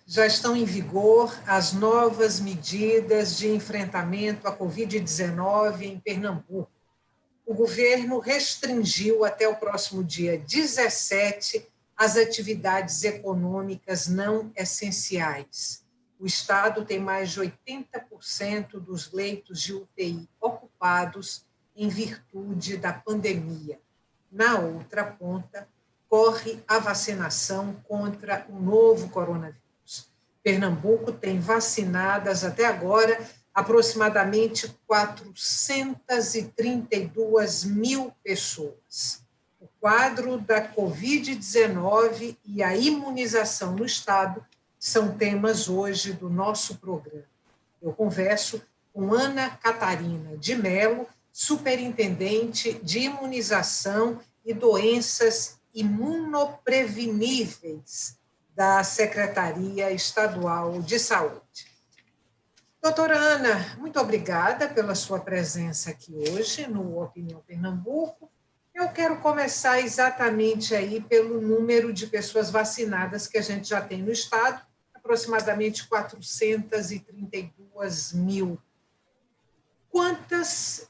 já estão em vigor as novas medidas de enfrentamento à Covid-19 em Pernambuco. O governo restringiu até o próximo dia 17 as atividades econômicas não essenciais. O Estado tem mais de 80% dos leitos de UTI ocupados em virtude da pandemia. Na outra ponta, corre a vacinação contra o novo coronavírus. Pernambuco tem vacinadas até agora aproximadamente 432 mil pessoas. O quadro da Covid-19 e a imunização no Estado são temas hoje do nosso programa. Eu converso com Ana Catarina de Mello, superintendente de imunização e doenças imunopreveníveis da Secretaria Estadual de Saúde. Doutora Ana, muito obrigada pela sua presença aqui hoje no Opinião Pernambuco. Eu quero começar exatamente aí pelo número de pessoas vacinadas que a gente já tem no estado, aproximadamente 432 mil. Quantas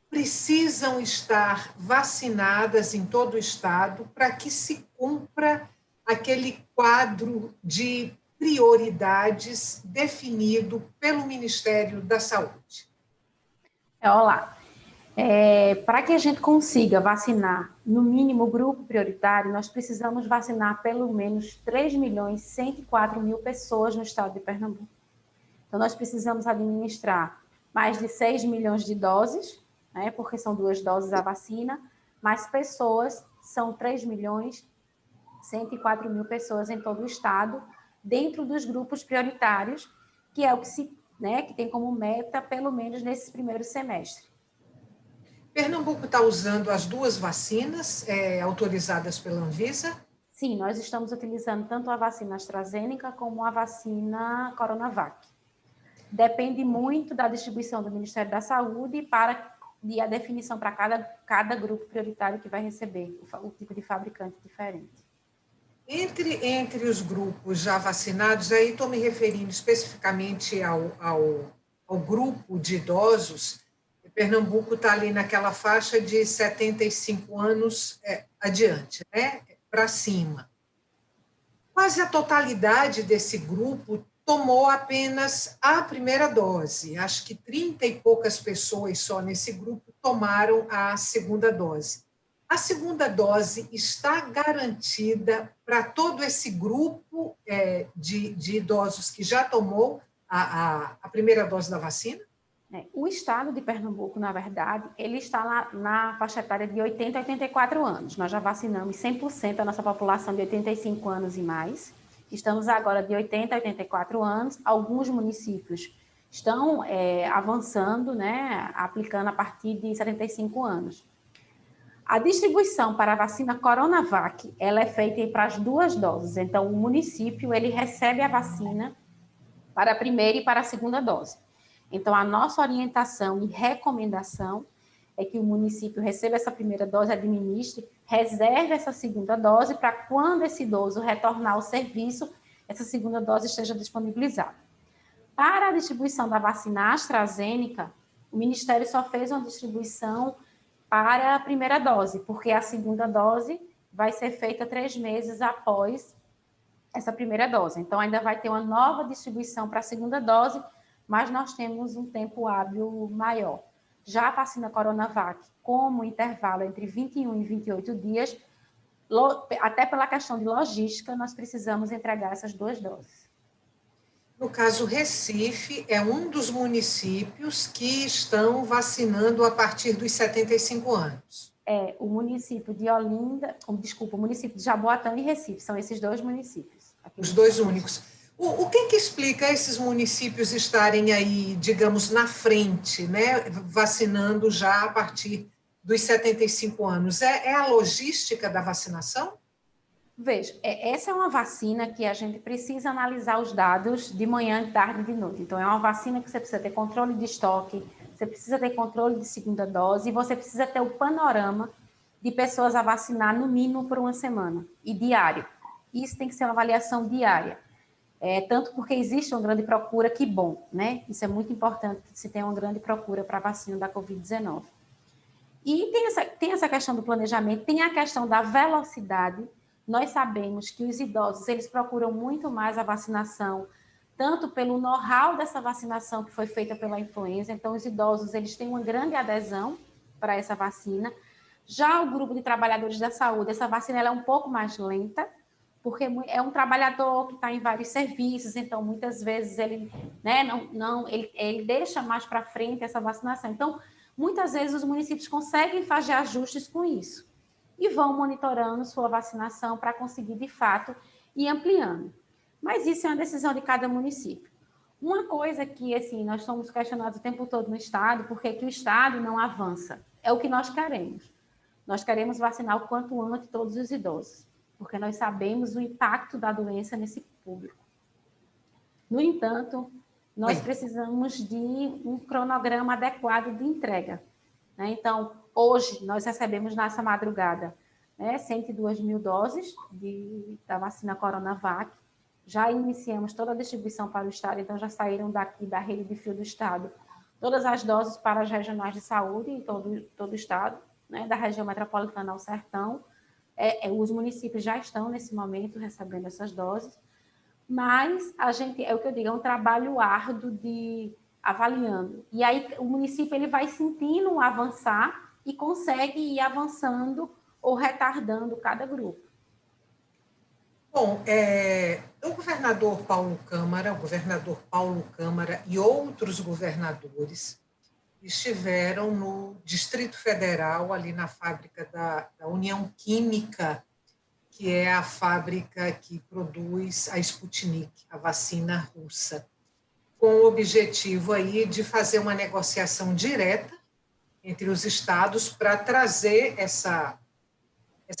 precisam estar vacinadas em todo o estado para que se cumpra aquele quadro de prioridades definido pelo Ministério da Saúde? Olá. Para que a gente consiga vacinar, no mínimo, o grupo prioritário, nós precisamos vacinar pelo menos 3.104.000 pessoas no estado de Pernambuco. Então, nós precisamos administrar mais de 6 milhões de doses, né, porque são 2 doses a vacina, mas pessoas são 3.104.000 pessoas em todo o estado, dentro dos grupos prioritários, que é o que que tem como meta, pelo menos nesse primeiro semestre. Pernambuco está usando as 2 vacinas autorizadas pela Anvisa? Sim, nós estamos utilizando tanto a vacina AstraZeneca como a vacina Coronavac. Depende muito da distribuição do Ministério da Saúde e a definição para cada grupo prioritário que vai receber o tipo de fabricante diferente. Entre os grupos já vacinados, aí estou me referindo especificamente ao grupo de idosos. Pernambuco está ali naquela faixa de 75 anos adiante, né? Para cima. Quase a totalidade desse grupo tomou apenas a primeira dose. Acho que 30 e poucas pessoas só nesse grupo tomaram a segunda dose. A segunda dose está garantida para todo esse grupo de idosos que já tomou a primeira dose da vacina? O estado de Pernambuco, na verdade, ele está na faixa etária de 80 a 84 anos. Nós já vacinamos 100% da nossa população de 85 anos e mais. Estamos agora de 80 a 84 anos. Alguns municípios estão avançando, né, aplicando a partir de 75 anos. A distribuição para a vacina Coronavac, ela é feita para as 2 doses. Então, o município, ele recebe a vacina para a primeira e para a segunda dose. Então, a nossa orientação e recomendação é que o município receba essa primeira dose, administre, reserve essa segunda dose para quando esse idoso retornar ao serviço, essa segunda dose esteja disponibilizada. Para a distribuição da vacina AstraZeneca, o Ministério só fez uma distribuição para a primeira dose, porque a segunda dose vai ser feita 3 meses após essa primeira dose. Então, ainda vai ter uma nova distribuição para a segunda dose, mas nós temos um tempo hábil maior. Já a vacina Coronavac, como intervalo entre 21 e 28 dias, até pela questão de logística, nós precisamos entregar essas 2 doses. No caso, Recife é um dos municípios que estão vacinando a partir dos 75 anos. O município de Olinda, o município de Jaboatão e Recife, são esses 2 municípios. Os 2 únicos. O que explica esses municípios estarem aí, digamos, na frente, né, vacinando já a partir dos 75 anos? É a logística da vacinação? Veja, essa é uma vacina que a gente precisa analisar os dados de manhã, de tarde e de noite. Então, é uma vacina que você precisa ter controle de estoque, você precisa ter controle de segunda dose e você precisa ter o panorama de pessoas a vacinar no mínimo por uma semana e diário. Isso tem que ser uma avaliação diária. tanto porque existe uma grande procura, que bom, né? Isso é muito importante, que se tenha uma grande procura para a vacina da Covid-19. E tem essa questão do planejamento, tem a questão da velocidade. Nós sabemos que os idosos, eles procuram muito mais a vacinação, tanto pelo know-how dessa vacinação que foi feita pela influenza. Então, os idosos, eles têm uma grande adesão para essa vacina. Já o grupo de trabalhadores da saúde, essa vacina ela é um pouco mais lenta, porque é um trabalhador que está em vários serviços, então, muitas vezes, ele, né, ele deixa mais para frente essa vacinação. Então, muitas vezes os municípios conseguem fazer ajustes com isso e vão monitorando sua vacinação para conseguir, de fato, ir ampliando. Mas isso é uma decisão de cada município. Uma coisa que, assim, nós somos questionados o tempo todo no Estado, porque que o Estado não avança. É o que nós queremos. Nós queremos vacinar o quanto antes todos os idosos, porque nós sabemos o impacto da doença nesse público. No entanto, nós precisamos de um cronograma adequado de entrega, né? Então, hoje, nós recebemos nessa madrugada, né, 102 mil doses da vacina Coronavac. Já iniciamos toda a distribuição para o Estado, então já saíram daqui da rede de fio do Estado todas as doses para as regionais de saúde em todo o Estado, né, da região metropolitana ao Sertão. Os municípios já estão, nesse momento, recebendo essas doses. Mas a gente, é o que eu digo, é um trabalho árduo de avaliando. E aí o município ele vai sentindo avançar e consegue ir avançando ou retardando cada grupo. Bom, o governador Paulo Câmara e outros governadores estiveram no Distrito Federal, ali na fábrica da União Química, que é a fábrica que produz a Sputnik, a vacina russa, com o objetivo aí de fazer uma negociação direta entre os estados para trazer essa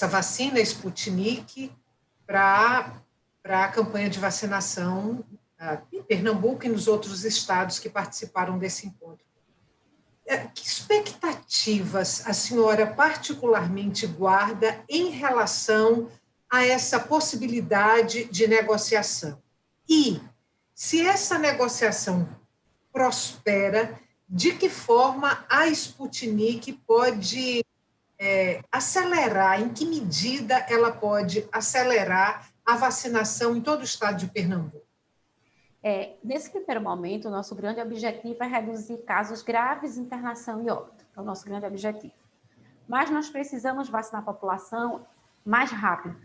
vacina Sputnik para a campanha de vacinação em Pernambuco e nos outros estados que participaram desse encontro. Que expectativas a senhora particularmente guarda em relação a essa possibilidade de negociação? E, se essa negociação prospera, de que forma a Sputnik pode acelerar, em que medida ela pode acelerar a vacinação em todo o estado de Pernambuco? Nesse primeiro momento, o nosso grande objetivo é reduzir casos graves, internação e óbito. É o nosso grande objetivo. Mas nós precisamos vacinar a população mais rápido.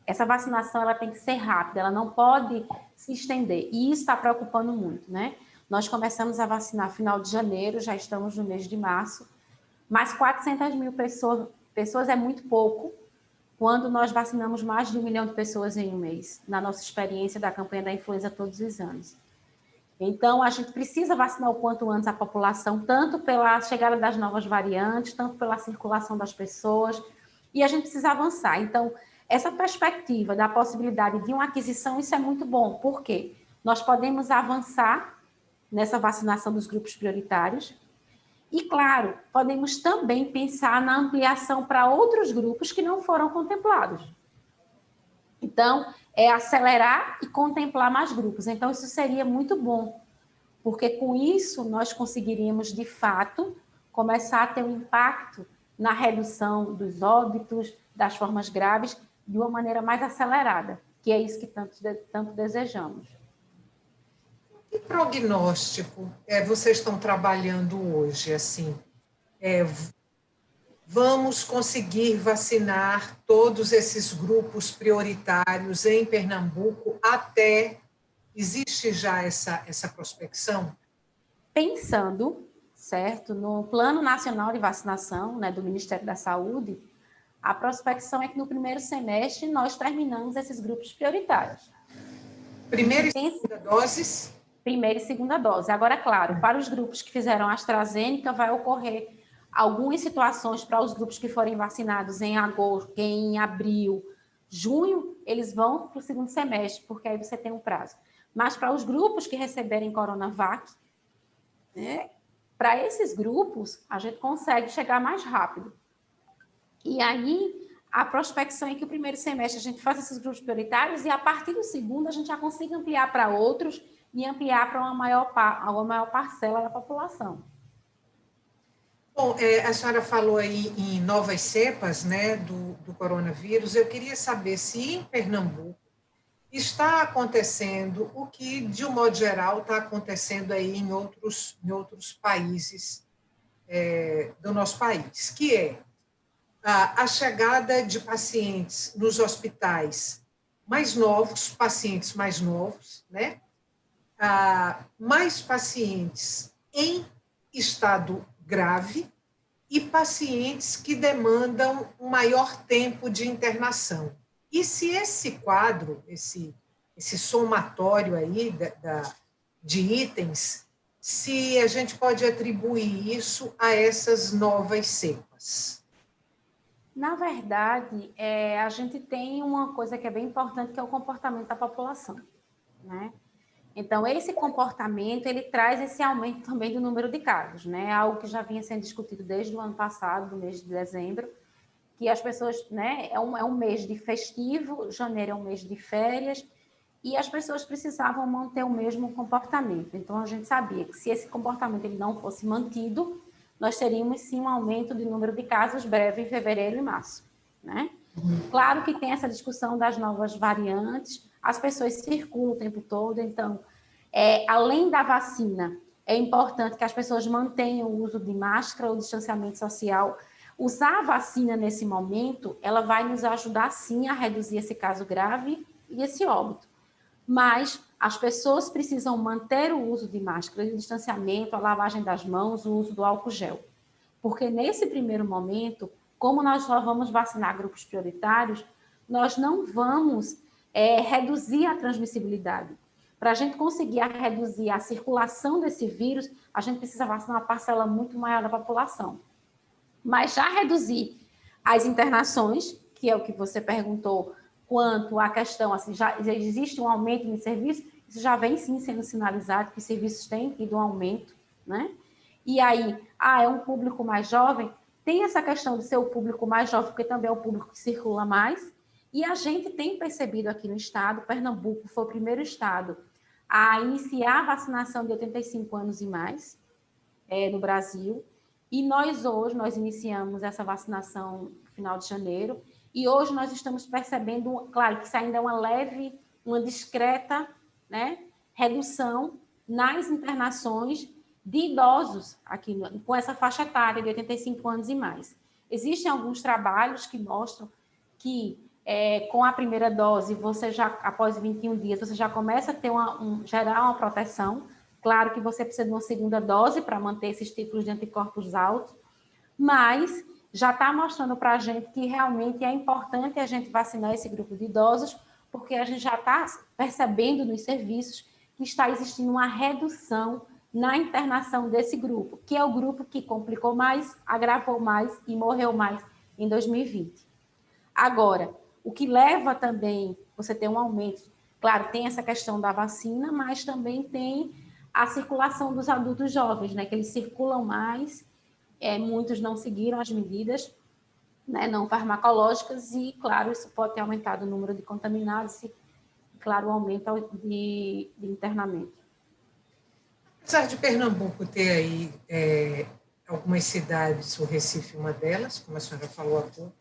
Essa vacinação ela tem que ser rápida, ela não pode se estender. E isso está preocupando muito, né? Nós começamos a vacinar no final de janeiro, já estamos no mês de março, mas 400 mil pessoas é muito pouco quando nós vacinamos mais de 1 milhão de pessoas em um mês, na nossa experiência da campanha da influenza todos os anos. Então, a gente precisa vacinar o quanto antes a população, tanto pela chegada das novas variantes, tanto pela circulação das pessoas, e a gente precisa avançar. Então, essa perspectiva da possibilidade de uma aquisição, isso é muito bom. Por quê? Nós podemos avançar nessa vacinação dos grupos prioritários e, claro, podemos também pensar na ampliação para outros grupos que não foram contemplados. Então, acelerar e contemplar mais grupos. Então, isso seria muito bom, porque com isso nós conseguiríamos, de fato, começar a ter um impacto na redução dos óbitos, das formas graves, de uma maneira mais acelerada, que é isso que tanto desejamos. Que prognóstico vocês estão trabalhando hoje? Assim, vamos conseguir vacinar todos esses grupos prioritários em Pernambuco até... Existe já essa prospecção? Pensando, certo, no Plano Nacional de Vacinação, né, do Ministério da Saúde, a prospecção é que no primeiro semestre nós terminamos esses grupos prioritários. Primeira e segunda doses? Primeira e segunda dose. Agora, claro, para os grupos que fizeram AstraZeneca, vai ocorrer algumas situações para os grupos que forem vacinados em agosto, em abril, junho, eles vão para o segundo semestre, porque aí você tem um prazo. Mas para os grupos que receberem Coronavac, né, para esses grupos, a gente consegue chegar mais rápido. E aí, A prospecção é que o primeiro semestre a gente faça esses grupos prioritários e a partir do segundo a gente já consiga ampliar para outros e ampliar para uma maior parcela da população. Bom, a senhora falou aí em novas cepas, né, do coronavírus. Eu queria saber se em Pernambuco está acontecendo o que, de um modo geral, está acontecendo aí em outros países do nosso país, que é a chegada de pacientes nos hospitais mais novos, pacientes mais novos, né? Mais pacientes em estado grave e pacientes que demandam um maior tempo de internação. E se esse quadro, esse somatório aí de itens, se a gente pode atribuir isso a essas novas cepas? Na verdade, a gente tem uma coisa que é bem importante, que é o comportamento da população, né? Então, esse comportamento, ele traz esse aumento também do número de casos, né? Algo que já vinha sendo discutido desde o ano passado, do mês de dezembro, que as pessoas, né? É um mês de festivo, janeiro é um mês de férias, e as pessoas precisavam manter o mesmo comportamento. Então, a gente sabia que se esse comportamento ele não fosse mantido, nós teríamos sim um aumento de número de casos breve em fevereiro e março, né? Claro que tem essa discussão das novas variantes, as pessoas circulam o tempo todo, então, além da vacina, é importante que as pessoas mantenham o uso de máscara, o distanciamento social. Usar a vacina nesse momento, ela vai nos ajudar sim a reduzir esse caso grave e esse óbito. Mas as pessoas precisam manter o uso de máscara, o distanciamento, a lavagem das mãos, o uso do álcool gel. Porque nesse primeiro momento, como nós só vamos vacinar grupos prioritários, nós não vamos reduzir a transmissibilidade. Para a gente conseguir reduzir a circulação desse vírus, a gente precisa vacinar uma parcela muito maior da população. Mas já reduzir as internações, que é o que você perguntou, quanto à questão, assim, já existe um aumento em serviço, isso já vem sim sendo sinalizado, que os serviços têm tido um aumento, né? E aí, é um público mais jovem, tem essa questão de ser o público mais jovem, porque também é o público que circula mais, e a gente tem percebido aqui no estado, Pernambuco foi o primeiro estado a iniciar a vacinação de 85 anos e mais no Brasil, e nós iniciamos essa vacinação no final de janeiro, e hoje nós estamos percebendo, claro que isso ainda é uma discreta, né, redução nas internações de idosos aqui com essa faixa etária de 85 anos e mais. Existem alguns trabalhos que mostram que com a primeira dose, você já, após 21 dias, você já começa a ter gerar uma proteção. Claro que você precisa de uma segunda dose para manter esses títulos de anticorpos altos, mas já está mostrando para a gente que realmente é importante a gente vacinar esse grupo de idosos, porque a gente já está percebendo nos serviços que está existindo uma redução na internação desse grupo, que é o grupo que complicou mais, agravou mais e morreu mais em 2020. Agora, o que leva também você ter um aumento, claro, tem essa questão da vacina, mas também tem a circulação dos adultos jovens, né, que eles circulam mais, muitos não seguiram as medidas, né, não farmacológicas e, claro, isso pode ter aumentado o número de contaminados e, claro, o aumento de internamento. Apesar de Pernambuco ter aí algumas cidades, o Recife uma delas, como a senhora falou há pouco,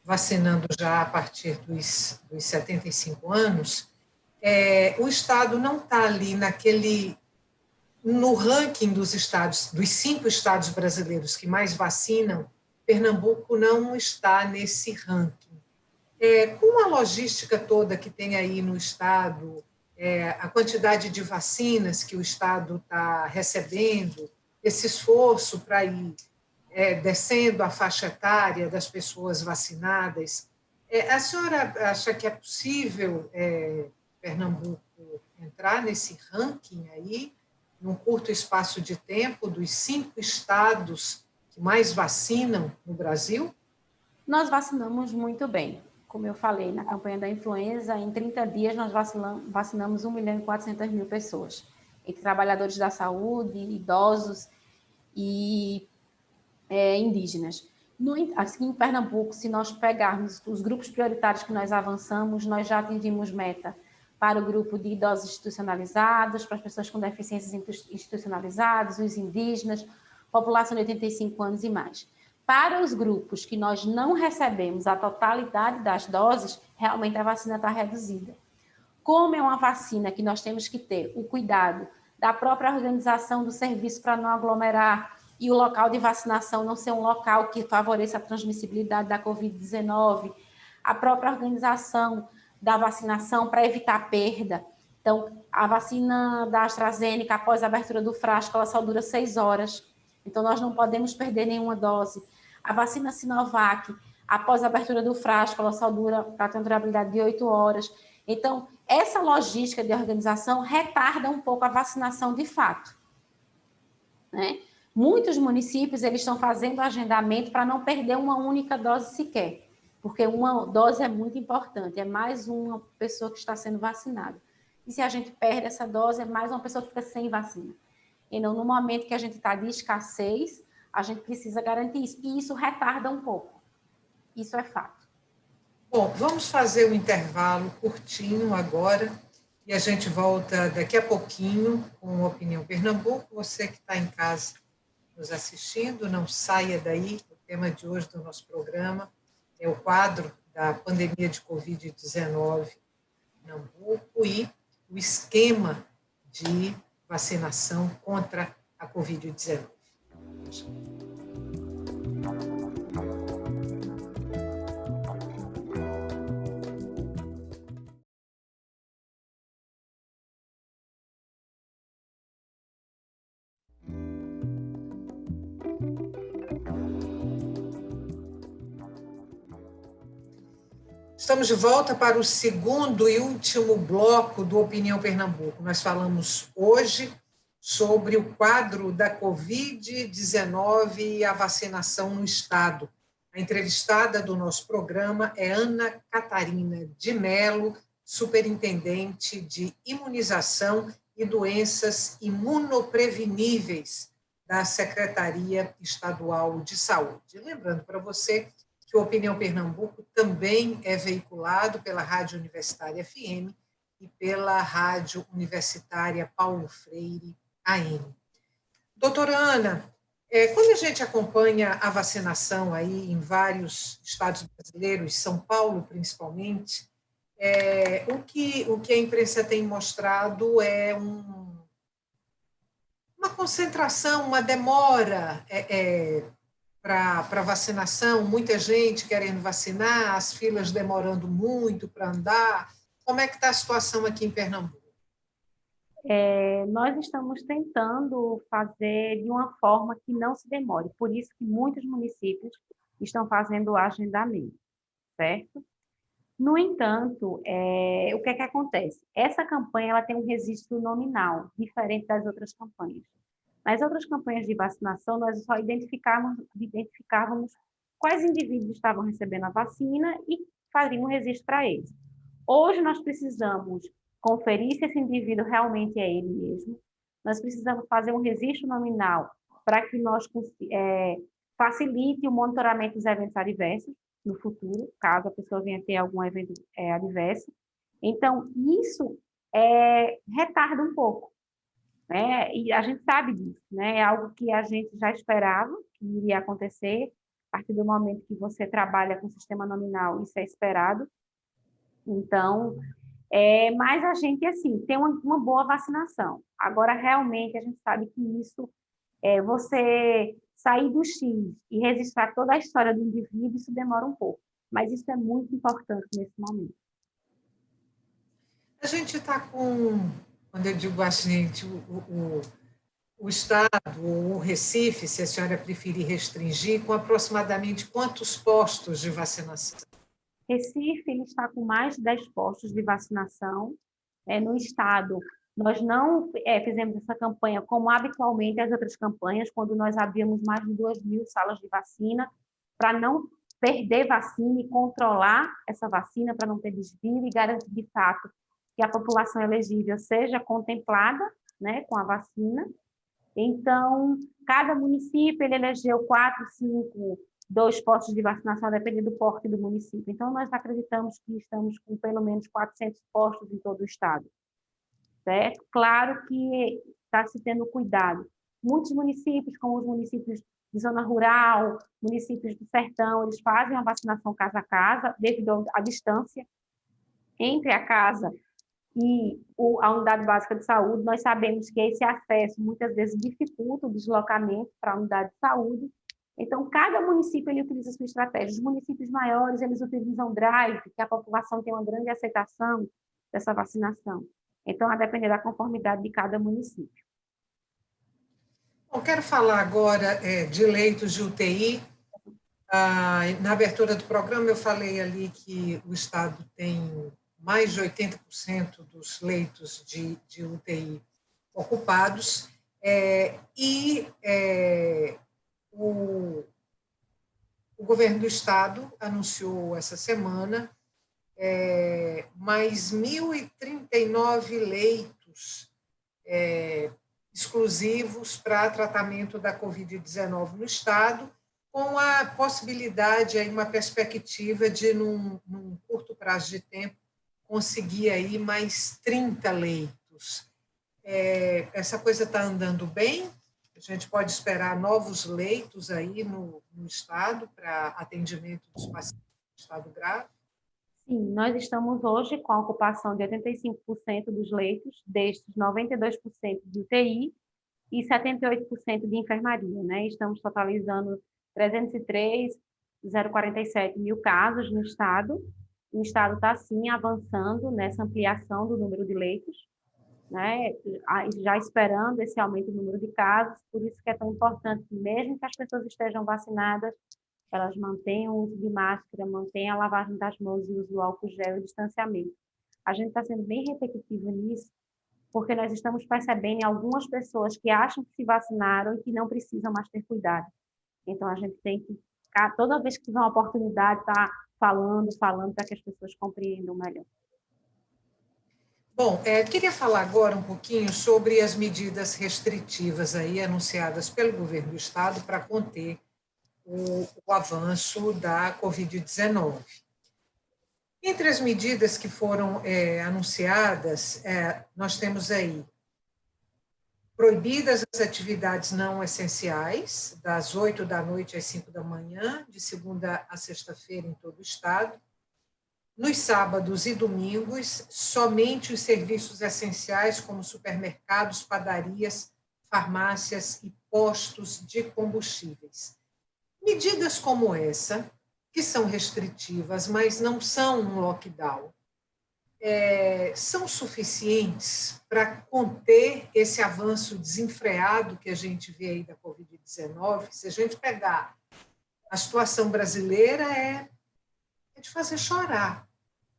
vacinando já a partir dos 75 anos, o Estado não está ali no ranking dos estados, dos 5 estados brasileiros que mais vacinam, Pernambuco não está nesse ranking. Com a logística toda que tem aí no Estado, a quantidade de vacinas que o Estado está recebendo, esse esforço para ir descendo a faixa etária das pessoas vacinadas, a senhora acha que é possível Pernambuco entrar nesse ranking aí, num curto espaço de tempo, dos 5 estados que mais vacinam no Brasil? Nós vacinamos muito bem. Como eu falei, na campanha da influenza, em 30 dias nós vacinamos 1.400.000 pessoas, entre trabalhadores da saúde, idosos e indígenas. Assim, em Pernambuco, se nós pegarmos os grupos prioritários que nós avançamos, nós já atingimos meta para o grupo de idosos institucionalizados, para as pessoas com deficiências institucionalizadas, os indígenas, população de 85 anos e mais. Para os grupos que nós não recebemos a totalidade das doses, realmente a vacina está reduzida. Como é uma vacina que nós temos que ter o cuidado da própria organização do serviço para não aglomerar e o local de vacinação não ser um local que favoreça a transmissibilidade da Covid-19, a própria organização da vacinação para evitar perda. Então, a vacina da AstraZeneca, após a abertura do frasco, ela só dura 6 horas. Então, nós não podemos perder nenhuma dose. A vacina Sinovac, após a abertura do frasco, ela só dura, para ter uma durabilidade de 8 horas. Então, essa logística de organização retarda um pouco a vacinação de fato, né? Muitos municípios eles estão fazendo agendamento para não perder uma única dose sequer, porque uma dose é muito importante, é mais uma pessoa que está sendo vacinada. E se a gente perde essa dose, é mais uma pessoa que fica sem vacina. Então, no momento que a gente está de escassez, a gente precisa garantir isso, e isso retarda um pouco. Isso é fato. Bom, vamos fazer um intervalo curtinho agora e a gente volta daqui a pouquinho com o Opinião Pernambuco. Você que está em casa nos assistindo, não saia daí. O tema de hoje do nosso programa é o quadro da pandemia de Covid-19 em Pernambuco e o esquema de vacinação contra a Covid-19. Estamos de volta para o segundo e último bloco do Opinião Pernambuco. Nós falamos hoje sobre o quadro da Covid-19 e a vacinação no Estado. A entrevistada do nosso programa é Ana Catarina de Mello, superintendente de imunização e doenças imunopreveníveis da Secretaria Estadual de Saúde. Lembrando para você que o Opinião Pernambuco também é veiculado pela Rádio Universitária FM e pela Rádio Universitária Paulo Freire AM. Doutora Ana, quando a gente acompanha a vacinação aí em vários estados brasileiros, São Paulo principalmente, o que a imprensa tem mostrado é uma concentração, uma demora para vacinação, muita gente querendo vacinar, as filas demorando muito para andar. Como é que está a situação aqui em Pernambuco? Nós estamos tentando fazer de uma forma que não se demore, por isso que muitos municípios estão fazendo o agendamento, certo? No entanto, o que é que acontece? Essa campanha ela tem um registro nominal, diferente das outras campanhas. Nas outras campanhas de vacinação, nós só identificávamos quais indivíduos estavam recebendo a vacina e fazíamos um registro para eles. Hoje, nós precisamos conferir se esse indivíduo realmente é ele mesmo. Nós precisamos fazer um registro nominal para que nós facilite o monitoramento dos eventos adversos no futuro, caso a pessoa venha ter algum evento adverso. Então, isso retarda um pouco, né? E a gente sabe disso, né? É algo que a gente já esperava que iria acontecer. A partir do momento que você trabalha com o sistema nominal, isso é esperado. Então, mas a gente, assim, tem uma boa vacinação. Agora, realmente, a gente sabe que isso, você sair do X e registrar toda a história do indivíduo, isso demora um pouco. Mas isso é muito importante nesse momento. A gente está quando eu digo a gente, o Estado, o Recife, se a senhora preferir restringir, com aproximadamente quantos postos de vacinação? Recife ele está com mais de 10 postos de vacinação. No estado, nós não fizemos essa campanha como habitualmente as outras campanhas, quando nós abrimos mais de 2.000 salas de vacina, para não perder vacina e controlar essa vacina, para não ter desvio e garantir de fato que a população elegível seja contemplada, né, com a vacina. Então, cada município ele elegeu 4, 5 2 postos de vacinação, dependendo do porte do município. Então, nós acreditamos que estamos com pelo menos 400 postos em todo o estado. Certo? Claro que está se tendo cuidado. Muitos municípios, como os municípios de zona rural, municípios do sertão, eles fazem a vacinação casa a casa, devido à distância entre a casa e a unidade básica de saúde. Nós sabemos que esse acesso muitas vezes dificulta o deslocamento para a unidade de saúde. Então, cada município ele utiliza a sua estratégia. Os municípios maiores, eles utilizam drive, que a população tem uma grande aceitação dessa vacinação. Então, a depender da conformidade de cada município. Eu quero falar agora de leitos de UTI. Na abertura do programa, eu falei ali que o Estado tem mais de 80% dos leitos de UTI ocupados, o governo do Estado anunciou essa semana mais 1.039 leitos exclusivos para tratamento da Covid-19 no Estado, com a possibilidade, aí, uma perspectiva de, num curto prazo de tempo, conseguir aí mais 30 leitos. Essa coisa está andando bem? A gente pode esperar novos leitos aí no Estado para atendimento dos pacientes em estado grave? Sim, nós estamos hoje com a ocupação de 85% dos leitos, destes 92% de UTI e 78% de enfermaria, né? Estamos totalizando 303.047 mil casos no estado. O estado está, sim, avançando nessa ampliação do número de leitos, né? Já esperando esse aumento do número de casos, por isso que é tão importante, mesmo que as pessoas estejam vacinadas, elas mantenham o uso de máscara, mantenham a lavagem das mãos e o uso do álcool gel e o distanciamento. A gente está sendo bem repetitivo nisso, porque nós estamos percebendo em algumas pessoas que acham que se vacinaram e que não precisam mais ter cuidado. Então, a gente tem que, toda vez que tiver uma oportunidade, estar falando, para que as pessoas compreendam melhor. Bom, queria falar agora um pouquinho sobre as medidas restritivas aí anunciadas pelo governo do Estado para conter o avanço da Covid-19. Entre as medidas que foram anunciadas, nós temos aí proibidas as atividades não essenciais, das 8 da noite às 5 da manhã, de segunda a sexta-feira em todo o estado. Nos sábados e domingos, somente os serviços essenciais, como supermercados, padarias, farmácias e postos de combustíveis. Medidas como essa, que são restritivas, mas não são um lockdown, são suficientes para conter esse avanço desenfreado que a gente vê aí da Covid-19? Se a gente pegar a situação brasileira, é de fazer chorar.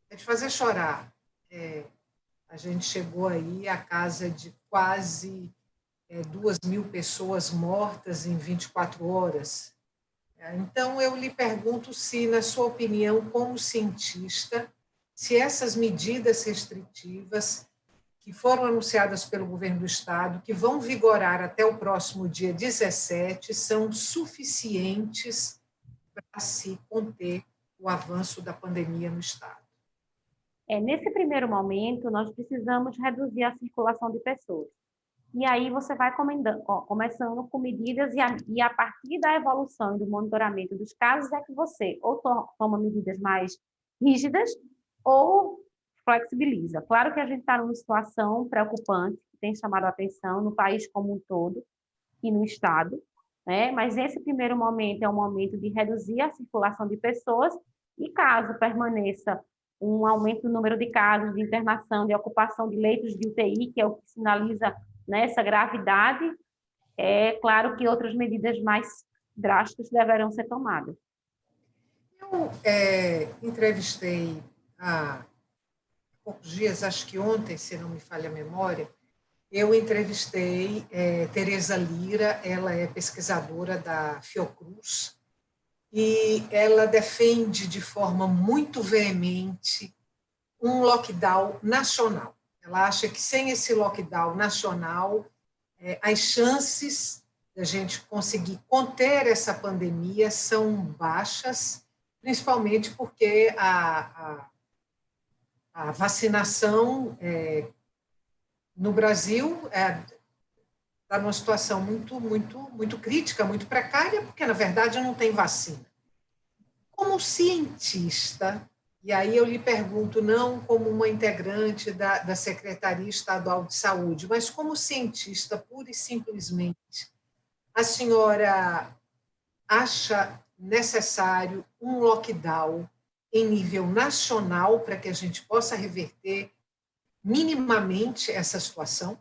É de fazer chorar. A gente chegou aí à casa de quase 2.000 pessoas mortas em 24 horas. Então, eu lhe pergunto se, na sua opinião, como cientista, se essas medidas restritivas que foram anunciadas pelo governo do Estado, que vão vigorar até o próximo dia 17, são suficientes para se conter o avanço da pandemia no Estado. Nesse primeiro momento, nós precisamos reduzir a circulação de pessoas. E aí você vai começando com medidas e a partir da evolução e do monitoramento dos casos é que você ou toma medidas mais rígidas ou flexibiliza. Claro que a gente está numa situação preocupante, que tem chamado a atenção no país como um todo e no estado, né? Mas esse primeiro momento é um momento de reduzir a circulação de pessoas e caso permaneça um aumento do número de casos de internação, de ocupação de leitos de UTI, que é o que sinaliza nessa gravidade, é claro que outras medidas mais drásticas deverão ser tomadas. Eu entrevistei há poucos dias, acho que ontem, se não me falha a memória, eu entrevistei Tereza Lira, ela é pesquisadora da Fiocruz, e ela defende de forma muito veemente um lockdown nacional. Ela acha que sem esse lockdown nacional, as chances da gente conseguir conter essa pandemia são baixas, principalmente porque a vacinação no Brasil está numa situação muito crítica, muito precária, porque, na verdade, não tem vacina. Como cientista, e aí eu lhe pergunto, não como uma integrante da Secretaria Estadual de Saúde, mas como cientista, pura e simplesmente, a senhora acha necessário um lockdown em nível nacional para que a gente possa reverter minimamente essa situação?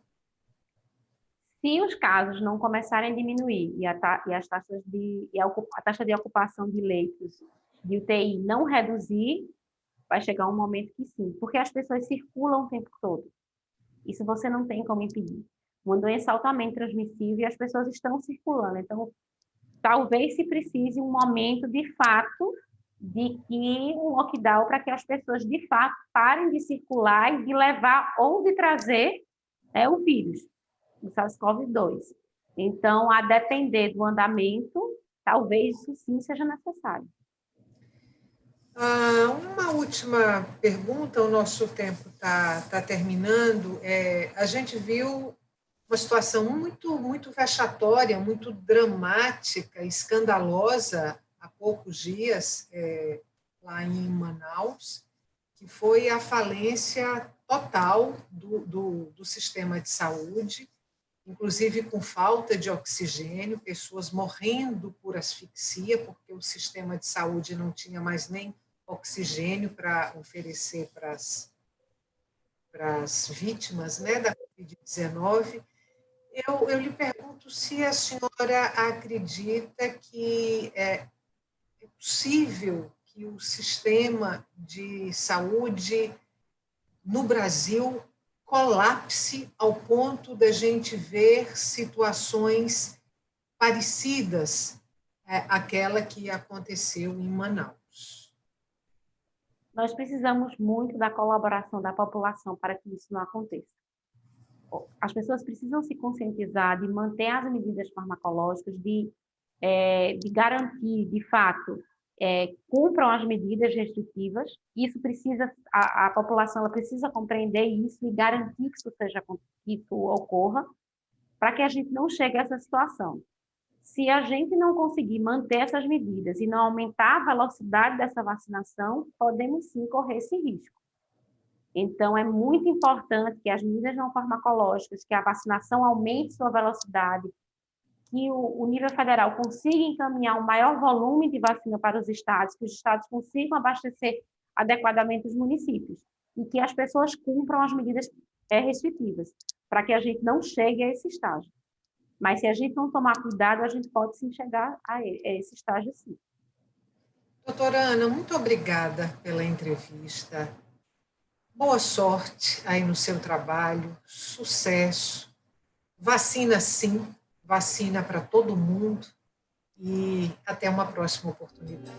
Se os casos não começarem a diminuir e a taxa de ocupação de leitos de UTI não reduzir, vai chegar um momento que sim, porque as pessoas circulam o tempo todo. Isso você não tem como impedir. Uma doença altamente transmissível e as pessoas estão circulando. Então, talvez se precise um momento de fato de que um lockdown para que as pessoas de fato parem de circular e de levar ou de trazer o vírus, o SARS-CoV-2. Então, a depender do andamento, talvez isso sim seja necessário. Uma última pergunta, o nosso tempo está terminando. A gente viu uma situação muito vexatória, muito dramática, escandalosa, há poucos dias, lá em Manaus, que foi a falência total do sistema de saúde, inclusive com falta de oxigênio, pessoas morrendo por asfixia, porque o sistema de saúde não tinha mais nem oxigênio para oferecer para as vítimas, né, da Covid-19. Eu lhe pergunto se a senhora acredita que é possível que o sistema de saúde no Brasil colapse ao ponto da gente ver situações parecidas àquela que aconteceu em Manaus. Nós precisamos muito da colaboração da população para que isso não aconteça. As pessoas precisam se conscientizar de manter as medidas farmacológicas, de garantir, de fato, cumpram as medidas restritivas. Isso precisa, a população ela precisa compreender isso e garantir que isso ocorra, para que a gente não chegue a essa situação. Se a gente não conseguir manter essas medidas e não aumentar a velocidade dessa vacinação, podemos sim correr esse risco. Então, é muito importante que as medidas não farmacológicas, que a vacinação aumente sua velocidade, que o nível federal consiga encaminhar um maior volume de vacina para os estados, que os estados consigam abastecer adequadamente os municípios e que as pessoas cumpram as medidas restritivas, para que a gente não chegue a esse estágio. Mas se a gente não tomar cuidado, a gente pode sim chegar a esse estágio sim. Doutora Ana, muito obrigada pela entrevista. Boa sorte aí no seu trabalho, sucesso. Vacina sim, vacina para todo mundo e até uma próxima oportunidade.